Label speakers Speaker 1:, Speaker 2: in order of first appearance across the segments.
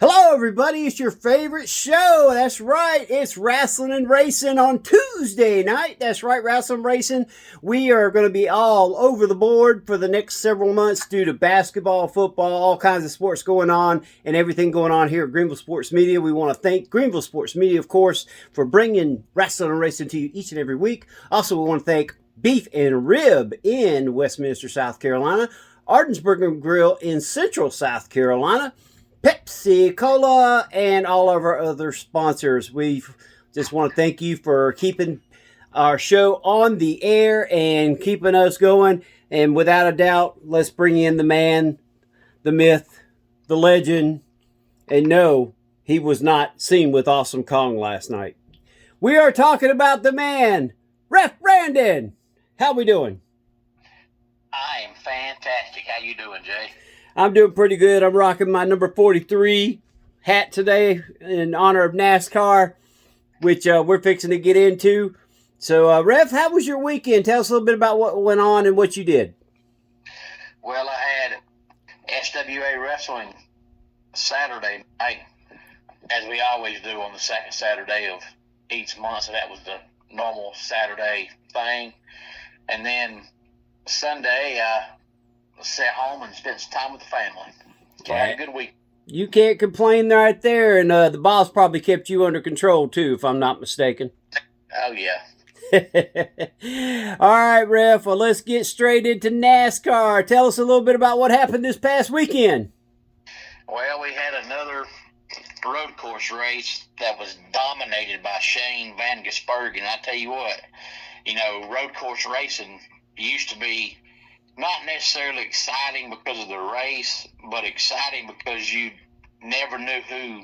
Speaker 1: Hello, everybody. It's your favorite show. That's right. It's Rasslin and Racin on Tuesday night. That's right, Rasslin Racing. We are going to be all over the board for the next several months due to basketball, football, all kinds of sports going on, and everything going on here at Greenville Sports Media. We want to thank Greenville Sports Media, of course, for bringing Rasslin and Racing to you each and every week. Also, we want to thank Beef and Rib in Westminster, South Carolina, Ardensburg Grill in Central South Carolina, Pepsi Cola, and all of our other sponsors. We just want to thank you for keeping our show on the air and keeping us going. And without a doubt, let's bring in the man, the myth, the legend. And no, he was not seen with Awesome Kong last night. We are talking about the man, Ref Brandon. How we doing?
Speaker 2: I am fantastic. How you doing, Jay?
Speaker 1: I'm doing pretty good. I'm rocking my number 43 hat today in honor of NASCAR, which we're fixing to get into. So, Rev, how was your weekend? Tell us a little bit about what went on and what you did.
Speaker 2: Well, I had SWA Wrestling Saturday night, as we always do on the second Saturday of each month. So that was the normal Saturday thing. And then Sunday, I sat home and spent some time with the family. So I had a good week.
Speaker 1: You can't complain right there, and the boss probably kept you under control too, if I'm not mistaken.
Speaker 2: Oh, yeah.
Speaker 1: All right, Ref, well, let's get straight into NASCAR. Tell us a little bit about what happened this past weekend.
Speaker 2: Well, we had another road course race that was dominated by Shane Van Gisbergen. I tell you what, road course racing used to be not necessarily exciting because of the race, but exciting because you never knew who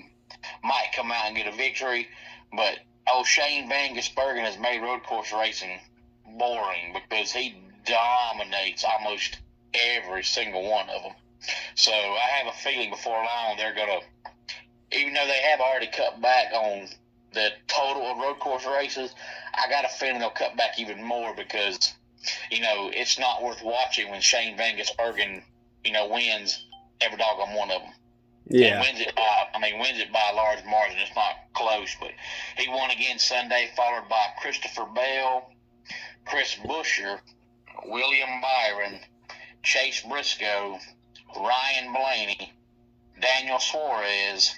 Speaker 2: might come out and get a victory. But old Shane Van Gisbergen has made road course racing boring because he dominates almost every single one of them. So I have a feeling before long they're going to, even though they have already cut back on the total of road course races, I got a feeling they'll cut back even more because it's not worth watching when Shane Van Gisbergen, wins every doggone one of them.
Speaker 1: Yeah.
Speaker 2: And wins it by a large margin. It's not close, but he won again Sunday, followed by Christopher Bell, Chris Buescher, William Byron, Chase Briscoe, Ryan Blaney, Daniel Suarez,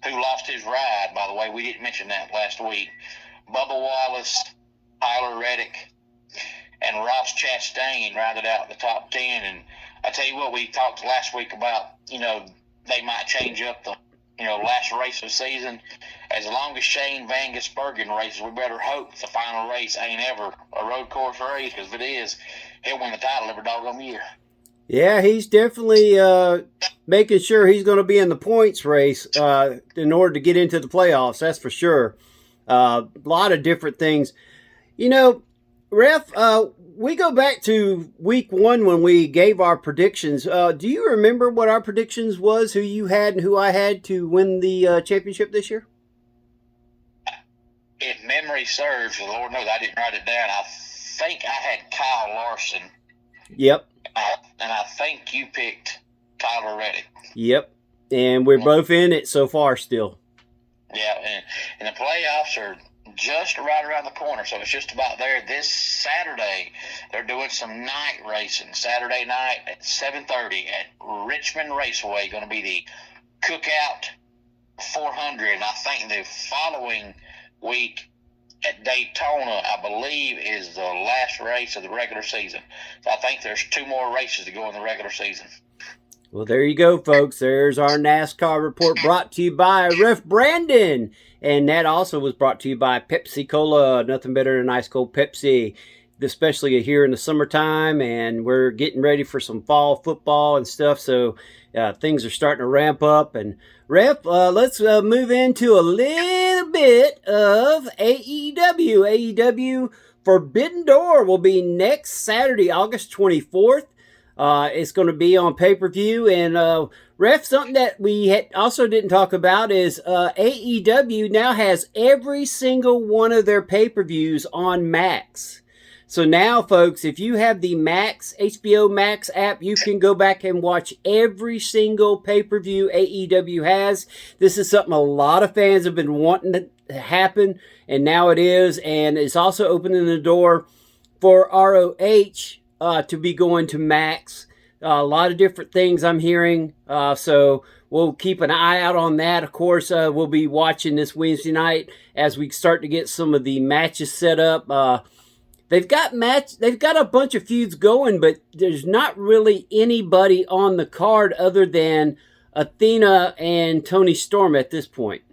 Speaker 2: who lost his ride, by the way. We didn't mention that last week. Bubba Wallace, Tyler Reddick, and Ross Chastain rounded out the top 10. And I tell you what, we talked last week about, they might change up the, last race of the season. As long as Shane Van Gisbergen races, we better hope the final race ain't ever a road course race, because if it is, he'll win the title every doggone year.
Speaker 1: Yeah, he's definitely making sure he's going to be in the points race in order to get into the playoffs, that's for sure. A lot of different things. Ref, we go back to week one when we gave our predictions. Do you remember what our predictions was, who you had and who I had to win the championship this year?
Speaker 2: If memory serves, the Lord knows I didn't write it down. I think I had Kyle Larson.
Speaker 1: Yep.
Speaker 2: And I think you picked Tyler Reddick.
Speaker 1: Yep. And we're both in it so far still.
Speaker 2: Yeah, and the playoffs are just right around the corner, so it's just about there. This Saturday, they're doing some night racing. Saturday night at 7:30 at Richmond Raceway, going to be the Cookout 400. And I think the following week at Daytona, I believe, is the last race of the regular season. So I think there's 2 more races to go in the regular season.
Speaker 1: Well, there you go, folks. There's our NASCAR report brought to you by Ref Brandon. And that also was brought to you by Pepsi Cola. Nothing better than ice cold Pepsi, especially here in the summertime. And we're getting ready for some fall football and stuff. So things are starting to ramp up. And Ref, let's move into a little bit of AEW. AEW Forbidden Door will be next Saturday, August 24th. It's going to be on pay-per-view. And Ref, something that we also didn't talk about is AEW now has every single one of their pay-per-views on Max. So now, folks, if you have the Max, HBO Max app, you can go back and watch every single pay-per-view AEW has. This is something a lot of fans have been wanting to happen, and now it is. And it's also opening the door for ROH to be going to Max. A lot of different things I'm hearing. So we'll keep an eye out on that. Of course, we'll be watching this Wednesday night as we start to get some of the matches set up. They've got a bunch of feuds going, but there's not really anybody on the card other than Athena and Toni Storm at this point.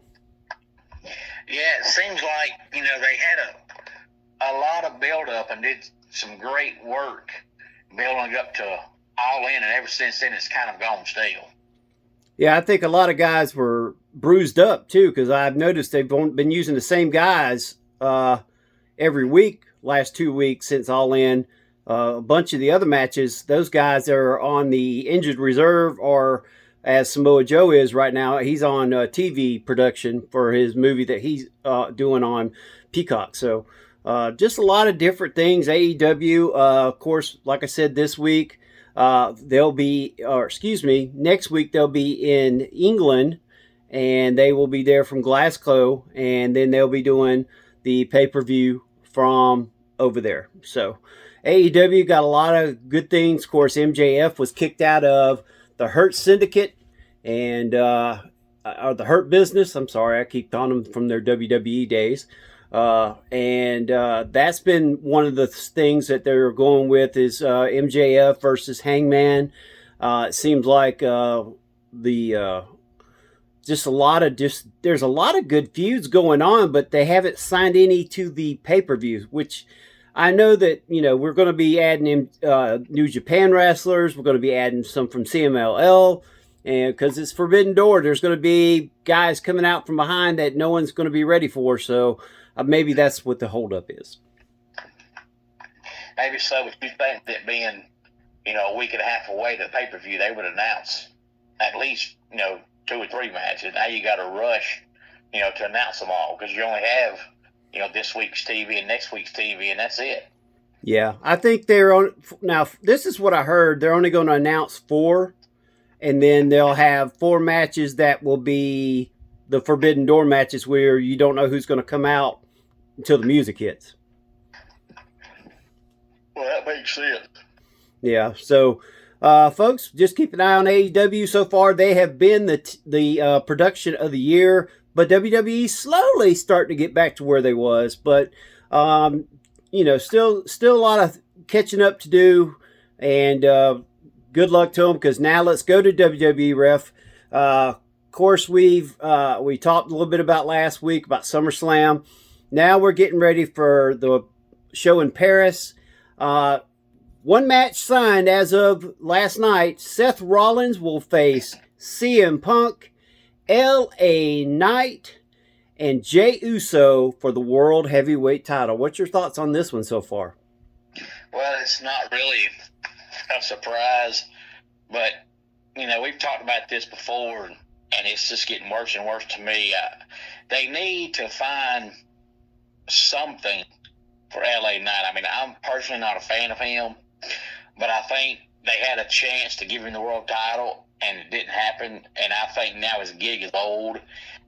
Speaker 2: Yeah, it seems like, they had a lot of build-up and did some great work building up to All In, and ever since then it's kind of gone stale.
Speaker 1: Yeah, I think a lot of guys were bruised up, too, because I've noticed they've been using the same guys every week, last 2 weeks since All In. A bunch of the other matches, those guys are on the injured reserve, or as Samoa Joe is right now, he's on TV production for his movie that he's doing on Peacock. So just a lot of different things. AEW, of course, like I said, this week, next week they'll be in England, and they will be there from Glasgow, and then they'll be doing the pay-per-view from over there. So AEW got a lot of good things. Of course, MJF was kicked out of the Hurt Syndicate and the Hurt Business. I'm sorry, I keep calling them from their WWE days. And that's been one of the things that they're going with is MJF versus Hangman. It seems like there's a lot of good feuds going on, but they haven't signed any to the pay-per-views, which I know that, we're going to be adding in New Japan wrestlers. We're going to be adding some from CMLL, and because it's Forbidden Door, there's going to be guys coming out from behind that no one's going to be ready for. So maybe that's what the holdup is.
Speaker 2: Maybe so, but you think that being, a week and a half away to the pay-per-view, they would announce at least, 2 or 3 matches. Now you got to rush, to announce them all, because you only have, this week's TV and next week's TV, and that's it.
Speaker 1: Yeah, I think they're on now. This is what I heard. They're only going to announce 4, and then they'll have 4 matches that will be the Forbidden Door matches where you don't know who's going to come out until the music hits.
Speaker 2: Well, that makes sense.
Speaker 1: Yeah, so folks, just keep an eye on AEW. So far, they have been the production of the year, but WWE slowly starting to get back to where they was. But still a lot of catching up to do, and good luck to them, because now let's go to WWE Ref. Of course, we talked a little bit about last week about SummerSlam. Now we're getting ready for the show in Paris. One match signed as of last night. Seth Rollins will face CM Punk, LA Knight, and Jey Uso for the World Heavyweight title. What's your thoughts on this one so far?
Speaker 2: Well, it's not really a surprise, but, we've talked about this before, and it's just getting worse and worse to me. They need to find something for LA Knight. I mean, I'm personally not a fan of him, but I think they had a chance to give him the world title, and it didn't happen. And I think now his gig is old.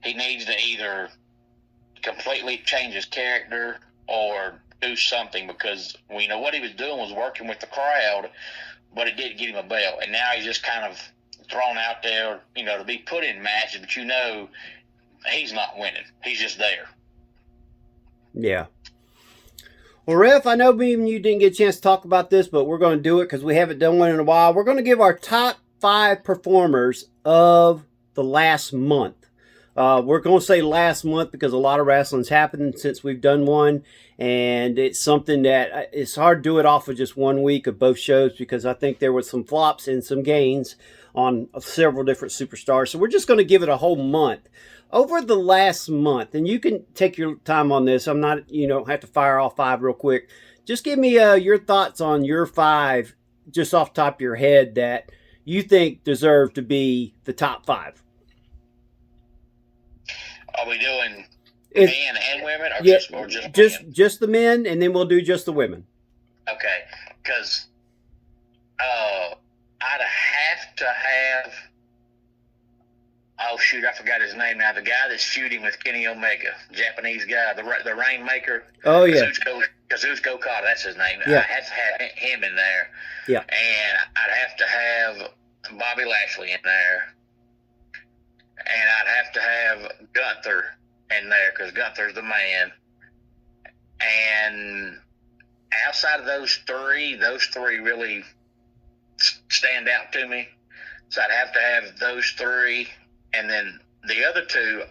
Speaker 2: He needs to either completely change his character or do something, because we know what he was doing was working with the crowd, but it didn't get him a belt. And now he's just kind of thrown out there, to be put in matches, but he's not winning. He's just there.
Speaker 1: Yeah. Well, Ref, I know me and you didn't get a chance to talk about this, but we're going to do it because we haven't done one in a while. We're going to give our top 5 performers of the last month. We're going to say last month because a lot of wrestling's happened since we've done one, and it's something that it's hard to do it off of just 1 week of both shows, because I think there was some flops and some gains on several different superstars. So we're just going to give it a whole month. Over the last month, and you can take your time on this. I'm not, you don't have to fire all 5 real quick. Just give me your thoughts on your 5, just off the top of your head, that you think deserve to be the top 5.
Speaker 2: Are we doing men and women, or
Speaker 1: yeah,
Speaker 2: just
Speaker 1: just the men, and then we'll do just the women?
Speaker 2: Okay, because I'd have to have. Oh shoot, I forgot his name now. The guy that's feuding with Kenny Omega, Japanese guy, the Rainmaker.
Speaker 1: Oh yeah,
Speaker 2: Kazuchika Okada, that's his name.
Speaker 1: Yeah.
Speaker 2: I have to have him in there.
Speaker 1: Yeah.
Speaker 2: And I'd have to have Bobby Lashley in there, and I'd have to have Gunther in there because Gunther's the man. And outside of those three really stand out to me. So I'd have to have those three. And then the other two,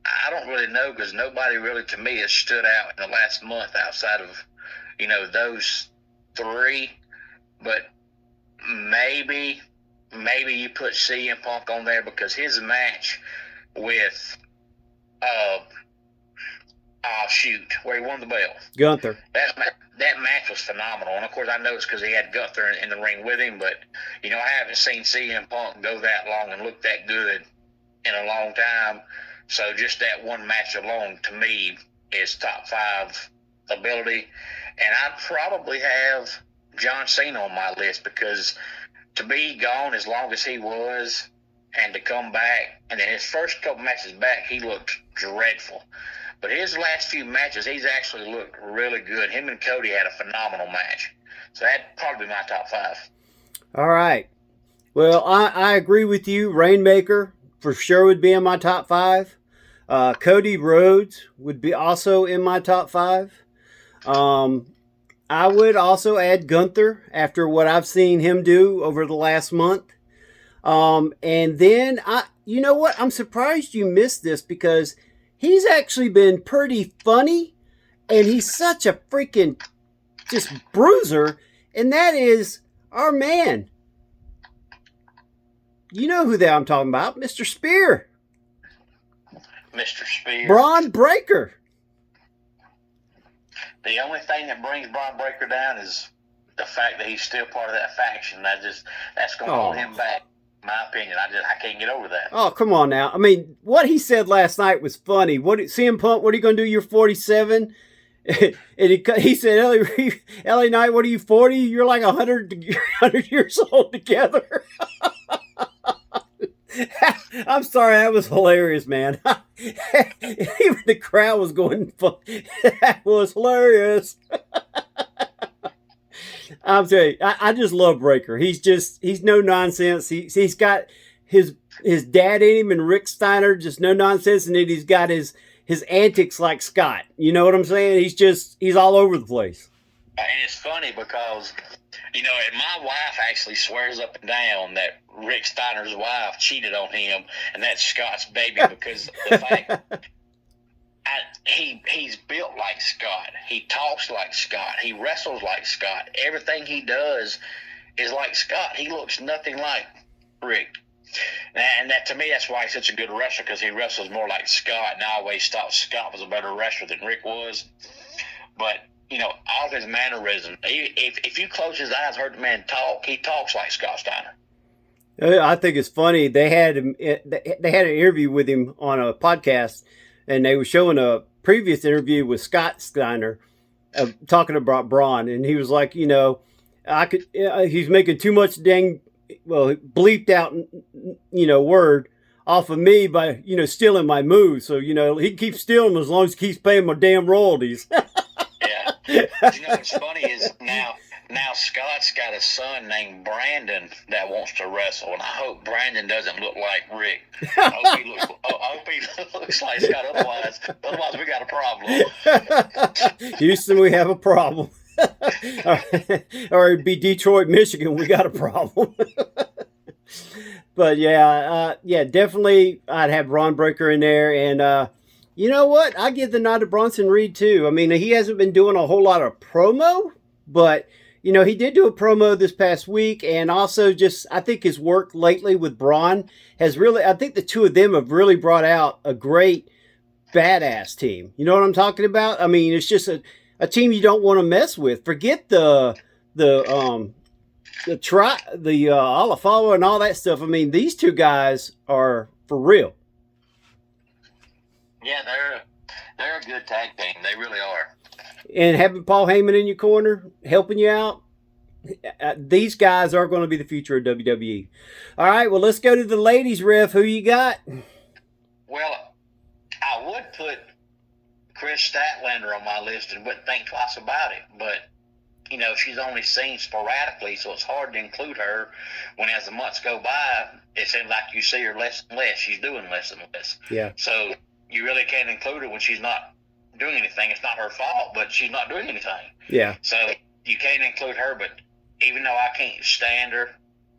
Speaker 2: I don't really know because nobody really, to me, has stood out in the last month outside of, those three. But maybe you put CM Punk on there because his match with, where he won the belt.
Speaker 1: Gunther.
Speaker 2: That match was phenomenal. And, of course, I know it's because he had Gunther in the ring with him. But, I haven't seen CM Punk go that long and look that good in a long time. So just that one match alone, to me, is top 5 ability. And I'd probably have John Cena on my list because to be gone as long as he was and to come back, and then his first couple matches back, he looked dreadful. But his last few matches, he's actually looked really good. Him and Cody had a phenomenal match. So that'd probably be my top 5.
Speaker 1: All right. Well, I agree with you. Rainmaker for sure would be in my top 5. Cody Rhodes would be also in my top 5. I would also add Gunther after what I've seen him do over the last month. And then, you know what? I'm surprised you missed this because he's actually been pretty funny and he's such a freaking just bruiser. And that is our man. You know who that I'm talking about, Mr. Spear.
Speaker 2: Mr. Spear.
Speaker 1: Braun Breaker.
Speaker 2: The only thing that brings Braun Breaker down is the fact that he's still part of that faction. That's going to hold him back, in my opinion. I can't get over that.
Speaker 1: Oh, come on now. I mean, what he said last night was funny. CM Punk, what are you going to do? You're 47? And he said, LA Knight, what are you, 40? You're like 100 years old together. I'm sorry, that was hilarious, man. Even the crowd was going, that was hilarious. I'm telling you, I just love Breaker. He's no nonsense. He's got his dad in him and Rick Steiner, just no nonsense. And then he's got his antics like Scott. You know what I'm saying? He's all over the place.
Speaker 2: And it's funny because, and my wife actually swears up and down that Rick Steiner's wife cheated on him, and that's Scott's baby because the fact he's built like Scott. He talks like Scott. He wrestles like Scott. Everything he does is like Scott. He looks nothing like Rick. And that, to me, that's why he's such a good wrestler because he wrestles more like Scott. And I always thought Scott was a better wrestler than Rick was. But all of his mannerisms. If you close his eyes, heard the man talk, he talks like Scott Steiner.
Speaker 1: I think it's funny. They had an interview with him on a podcast, and they were showing a previous interview with Scott Steiner talking about Braun, and he was like, he's making too much bleeped out, word off of me by, stealing my moves. So, he keeps stealing them as long as he keeps paying my damn royalties.
Speaker 2: Yeah. What's funny is now Scott's got a son named Brandon that wants to wrestle, and I hope Brandon doesn't look like Rick. I hope he looks like Scott. Otherwise we got a problem.
Speaker 1: Houston, we have a problem. Or it'd be Detroit, Michigan, we got a problem. But definitely I'd have Braun Breaker in there. And you know what? I give the nod to Bronson Reed too. I mean, he hasn't been doing a whole lot of promo, but he did do a promo this past week, and also I think his work lately with Braun has really, I think the two of them have really brought out a great badass team. You know what I'm talking about? I mean, it's just a team you don't want to mess with. Forget the Olafala and all that stuff. I mean, these two guys are for real.
Speaker 2: Yeah, they're a good tag team. They really are.
Speaker 1: and having Paul Heyman in your corner, helping you out, these guys are going to be the future of WWE. All right, well, let's go to the ladies, Ref. Who you got?
Speaker 2: Well, I would put Chris Statlander on my list and wouldn't think twice about it, but she's only seen sporadically, so it's hard to include her when, as the months go by, it seems like you see her less and less. She's doing less and less.
Speaker 1: Yeah.
Speaker 2: So you really can't include her when she's not doing anything. It's not her fault, but she's not doing anything.
Speaker 1: Yeah.
Speaker 2: So you can't include her, but even though I can't stand her,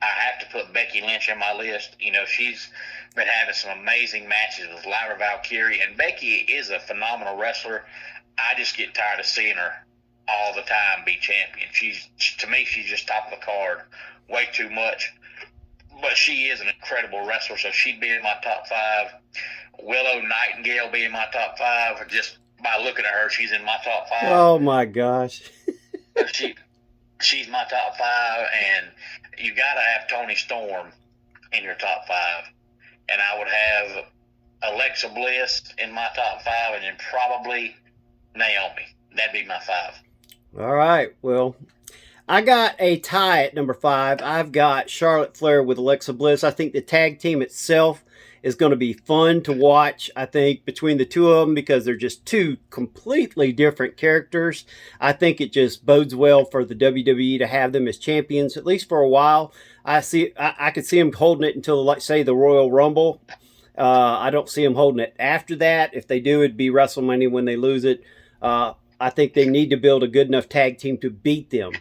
Speaker 2: I have to put Becky Lynch in my list. She's been having some amazing matches with Lyra Valkyrie, and Becky is a phenomenal wrestler. I just get tired of seeing her all the time be champion. To me, she's just top of the card, way too much. But she is an incredible wrestler, so she'd be in my top 5. Willow Nightingale be in my top 5. Just by looking at her, she's in my top 5.
Speaker 1: Oh my gosh.
Speaker 2: She's my top 5, and you got to have Toni Storm in your top 5. And I would have Alexa Bliss in my top 5, and then probably Naomi. That'd be my 5.
Speaker 1: All right. Well, I got a tie at number 5. I've got Charlotte Flair with Alexa Bliss. I think the tag team itself is going to be fun to watch, I think, between the two of them, because they're just two completely different characters. I think it just bodes well for the WWE to have them as champions, at least for a while. I could see them holding it until, like, say, the Royal Rumble. I don't see them holding it after that. If they do, it'd be WrestleMania when they lose it. I think they need to build a good enough tag team to beat them.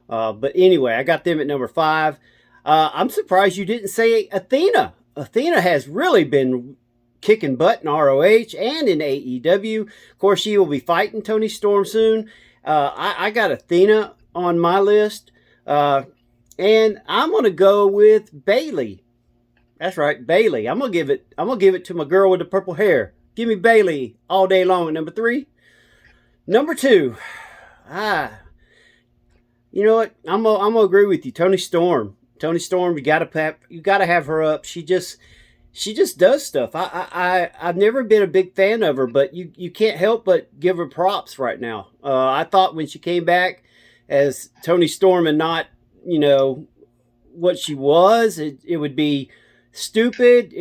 Speaker 1: But anyway, I got them at number 5. I'm surprised you didn't say Athena. Athena has really been kicking butt in ROH and in AEW. Of course, she will be fighting Toni Storm soon. I got Athena on my list. And I'm going to go with Bayley. That's right, Bayley. I'm going to give it to my girl with the purple hair. Give me Bayley all day long at number 3. Number 2. You know what? I'm gonna agree with you. Toni Storm. Toni Storm, you gotta have her up. She just does stuff. I've never been a big fan of her, but you can't help but give her props right now. I thought when she came back as Toni Storm and not, what she was, it would be stupid.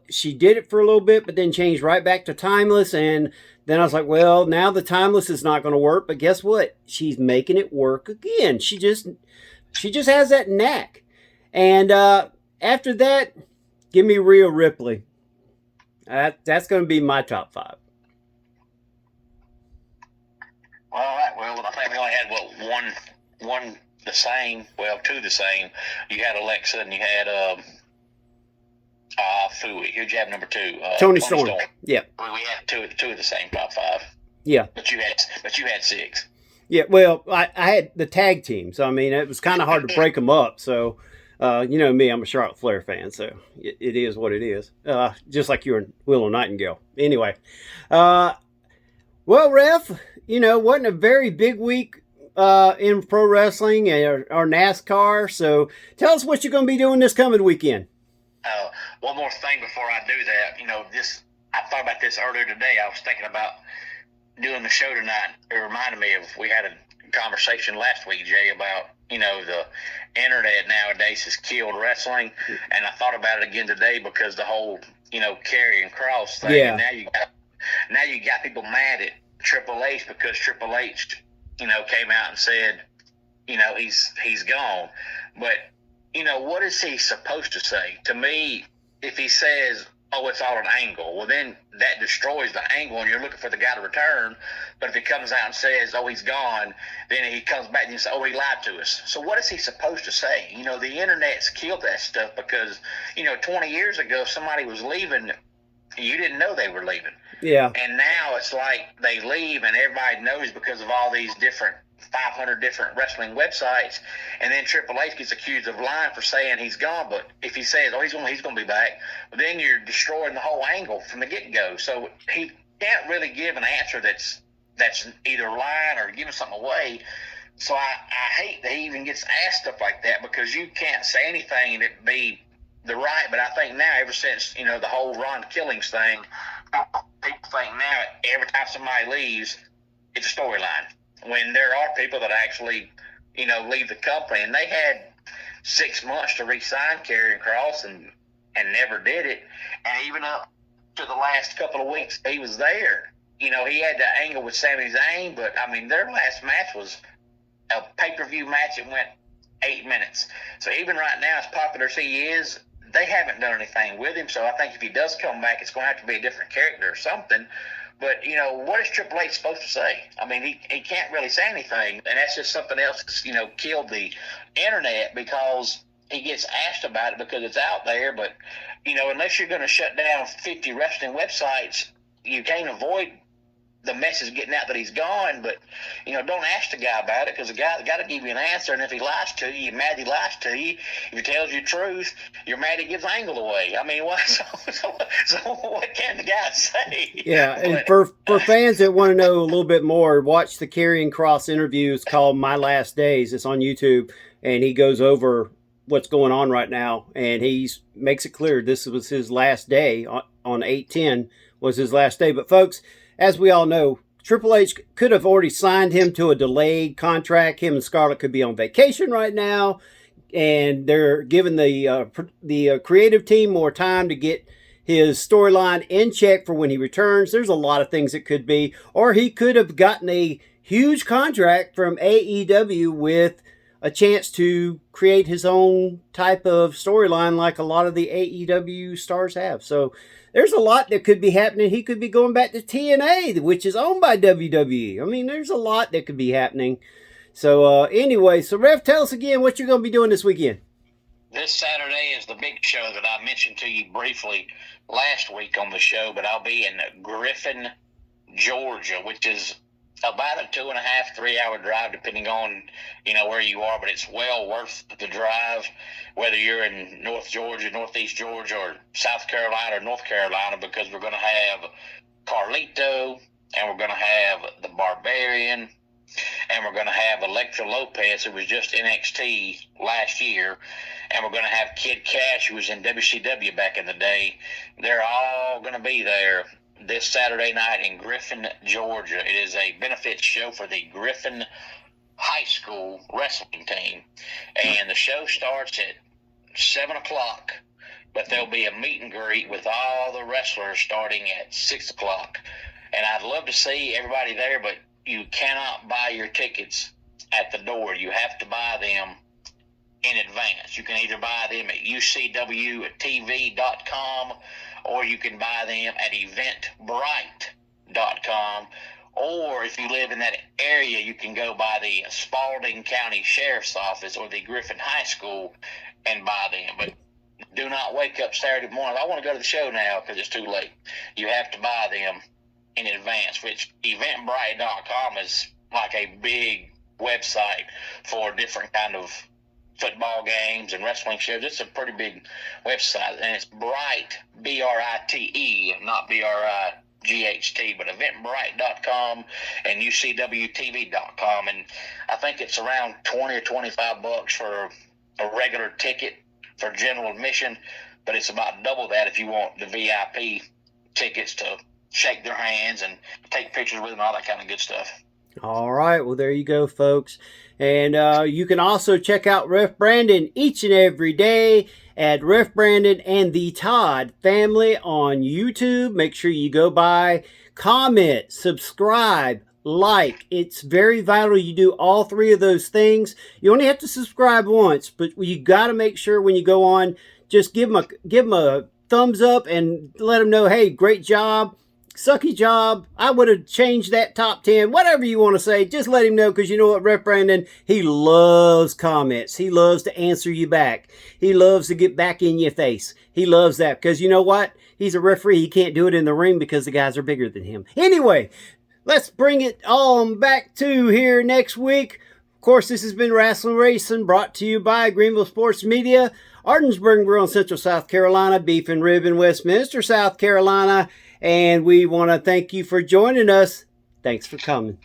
Speaker 1: She did it for a little bit, but then changed right back to Timeless, and then I was like, well, now the Timeless is not going to work. But guess what? She's making it work again. She just has that knack. And after that, give me Rhea Ripley. That's going to be my top 5.
Speaker 2: All right. Well, I think we only had one the same. Well, 2 the same. You had Alexa, and you had Fooey. Who'd you have number 2?
Speaker 1: Toni Storm. Yeah.
Speaker 2: We had two of the same top 5.
Speaker 1: Yeah.
Speaker 2: But you had 6.
Speaker 1: Yeah. Well, I had the tag team, so I mean it was kind of hard to break them up. So, me, I'm a Charlotte Flair fan, so it is what it is. Just like you and Willow Nightingale. Anyway, well, Ref, wasn't a very big week in pro wrestling or NASCAR. So tell us what you're going to be doing this coming weekend.
Speaker 2: One more thing before I do that, I thought about this earlier today. I was thinking about doing the show tonight. It reminded me of, we had a conversation last week, Jay, about, the internet nowadays has killed wrestling. And I thought about it again today because the whole, Karrion Kross thing.
Speaker 1: Yeah.
Speaker 2: And now you got people mad at Triple H because Triple H, came out and said, he's gone. But, what is he supposed to say? To me, if he says, oh, it's all an angle, well, then that destroys the angle and you're looking for the guy to return. But if he comes out and says, oh, he's gone, then he comes back and you say, oh, he lied to us. So what is he supposed to say? The internet's killed that stuff because, 20 years ago, if somebody was leaving, you didn't know they were leaving.
Speaker 1: Yeah.
Speaker 2: And now it's like they leave and everybody knows because of all these different 500 different wrestling websites, and then Triple H gets accused of lying for saying he's gone. But if he says, oh, he's going to be back, well, then you're destroying the whole angle from the get-go. So he can't really give an answer that's either lying or giving something away. So I hate that he even gets asked stuff like that because you can't say anything and it be the right. But I think now, ever since, the whole Ron Killings thing, people think now every time somebody leaves, it's a storyline. when there are people that actually, leave the company. And they had 6 months to re-sign Karrion Kross and never did it. And even up to the last couple of weeks he was there, he had that angle with Sami Zayn, but, their last match was a pay-per-view match. It went 8 minutes. So even right now, as popular as he is, they haven't done anything with him. So I think if he does come back, it's going to have to be a different character or something. But, what is Triple H supposed to say? He can't really say anything. And that's just something else that's, killed the internet, because he gets asked about it because it's out there. But, unless you're going to shut down 50 wrestling websites, you can't avoid the message getting out that he's gone. But, don't ask the guy about it, because the guy's got to give you an answer. And if he lies to you, you're mad he lies to you. If he tells you the truth, you're mad he gives Angle away. What? So what can the guy say?
Speaker 1: Yeah, and for fans that want to know a little bit more, watch the Karrion Kross interview. It's called My Last Days. It's on YouTube, and he goes over what's going on right now, and he makes it clear this was his last day on 8/10 was his last day. But folks, as we all know, Triple H could have already signed him to a delayed contract. Him and Scarlett could be on vacation right now, and they're giving the creative team more time to get his storyline in check for when he returns. There's a lot of things it could be. Or he could have gotten a huge contract from AEW with a chance to create his own type of storyline like a lot of the AEW stars have. So there's a lot that could be happening. He could be going back to TNA, which is owned by WWE. There's a lot that could be happening. So anyway, so Rev, tell us again what you're going to be doing this weekend.
Speaker 2: This Saturday is the big show that I mentioned to you briefly last week on the show, but I'll be in Griffin, Georgia, which is about a 2.5, 3 hour drive, depending on, where you are, but it's well worth the drive, whether you're in North Georgia, Northeast Georgia, or South Carolina or North Carolina, because we're going to have Carlito, and we're going to have the Barbarian, and we're going to have Elektra Lopez, who was just NXT last year, and we're going to have Kid Cash, who was in WCW back in the day. They're all going to be there this Saturday night in Griffin, Georgia. It is a benefit show for the Griffin High School wrestling team. And the show starts at 7 o'clock, but there'll be a meet and greet with all the wrestlers starting at 6 o'clock. And I'd love to see everybody there, but you cannot buy your tickets at the door. You have to buy them in advance. You can either buy them at ucwtv.com, or you can buy them at eventbrite.com, or if you live in that area, you can go by the Spalding County Sheriff's Office or the Griffin High School and buy them. But do not wake up Saturday morning, I want to go to the show now, because it's too late. You have to buy them in advance, which eventbrite.com is like a big website for different kind of football games and wrestling shows. It's a pretty big website, and it's Bright, B-R-I-T-E, not B-R-I-G-H-T, but eventbrite.com and ucwtv.com, and I think it's around $20 or $25 for a regular ticket for general admission, but it's about double that if you want the VIP tickets to shake their hands and take pictures with them, all that kind of good stuff.
Speaker 1: All right, well, there you go, folks. And you can also check out Ref Brandon each and every day at Ref Brandon and the Todd Family on YouTube. Make sure you go by, comment, subscribe, like. It's very vital you do all three of those things. You only have to subscribe once, but you got to make sure when you go on, just give them a thumbs up and let them know, hey, great job. Sucky job. I would have changed that top 10. Whatever you want to say, just let him know, because you know what, Ref Brandon, he loves comments. He loves to answer you back. He loves to get back in your face. He loves that, because you know what? He's a referee. He can't do it in the ring because the guys are bigger than him. Anyway, let's bring it on back to here next week. Of course, this has been Rasslin Racing, brought to you by Greenville Sports Media, Ardensburg Grill in Central South Carolina, Beef and Rib in Westminster, South Carolina. And we want to thank you for joining us. Thanks for coming.